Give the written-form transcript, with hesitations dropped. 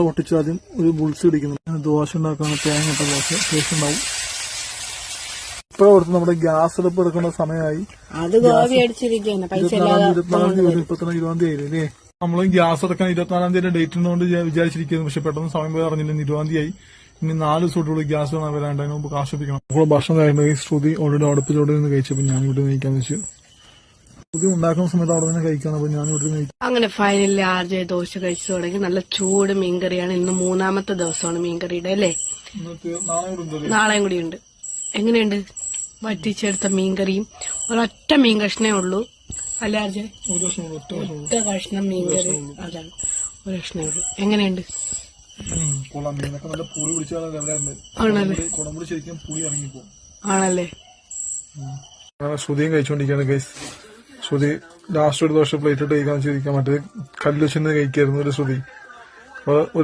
പൊട്ടിച്ച് ആദ്യം ഒരു ബുൾസ് ഇടിക്കുന്നു. ദോശ ഉണ്ടാക്കുന്ന തേങ്ങ ഇട്ട ദോശ ടേസ്റ്റ് ഉണ്ടാവും. ഇപ്പൊ അവിടുത്തെ നമ്മുടെ ഗ്യാസ് അടുപ്പ് എടുക്കേണ്ട സമയമായി. 20 തീയതി നമ്മള് ഗ്യാസ് എടുക്കാൻ 24 തീയതി ഡേറ്റ് ഉണ്ടോണ്ട് വിചാരിച്ചിരിക്കുന്നു. പക്ഷെ പെട്ടെന്ന് സമയം പോയി അറിഞ്ഞില്ല. 20 ആയി. ഇനി 4 ദിവസത്തോടുകൂടി ഗ്യാസ് വരാണ്ട് അതിന് മുമ്പ് കാശിപ്പിക്കണം. അപ്പോൾ ഭക്ഷണം കഴിയുമ്പോൾ ശ്രുതി ഓൾറെഡി അടുപ്പിലോട്ട് നിന്ന് കഴിച്ചപ്പോൾ ഞാൻ ഇവിടെ കഴിക്കാന്ന് വെച്ചു. ശ്രുതി ഉണ്ടാക്കുന്ന സമയത്ത് അവിടെ നിന്ന് കഴിക്കാൻ. അപ്പൊ ഞാൻ ഇവിടെ കഴിക്കും. അങ്ങനെ ഫൈനലി ആർജെ ദോശ കഴിച്ചു തുടങ്ങി. നല്ല ചൂട് മീൻകറിയാണ്. ഇന്ന് 3ാമത്തെ ദിവസമാണ് മീൻകറിയുടെ അല്ലേ. നാളെയും കൂടി ഉണ്ട്. എങ്ങനെയുണ്ട് വറ്റിച്ചെടുത്ത മീൻകറിയും? ഒരൊറ്റ മീൻ കഷ്ണേ ഉള്ളൂ അല്ലേ ആർജെ? ഒറ്റ കഷ്ണം മീൻകറി. അതാണ് ഒരു കഷ്ണേ ഉള്ളൂ. എങ്ങനെയുണ്ട്? ആണല്ലേ. ശ്രുതിയും കഴിച്ചോണ്ടിരിക്കുകയാണ് ഗൈസ്. ശ്രുതി ലാസ്റ്റ് ഒരു ദോശ പ്ലേറ്റ് ഇട്ട് കഴിക്കാൻ ചോദിക്കാൻ മറ്റേ കല്ല് വെച്ചിരുന്ന് കഴിക്കായിരുന്നു ഒരു ശ്രുതി. അപ്പൊ ഒരു